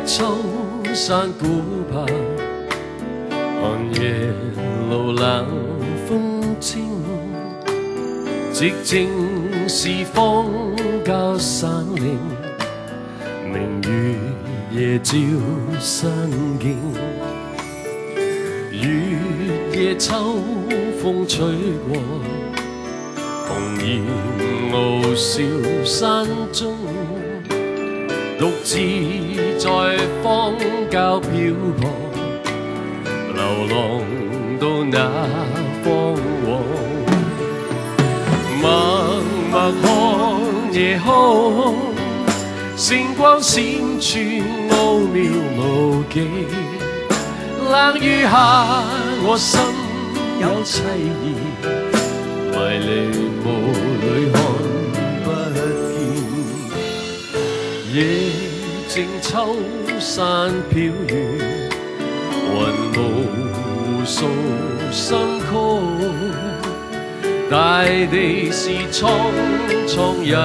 秋山古柏，寒夜路冷風清，寂靜是荒郊山嶺，明月夜照山徑，月夜秋風吹過，紅葉傲笑山中，獨自在荒郊漂泊，流浪到那方往，默默看夜空，星光閃爍奧妙無忌，冷雨下我心有凄意，迷離霧裏看不見，夜靜秋山飄遠，雲霧訴心曲，大地是蒼蒼一片。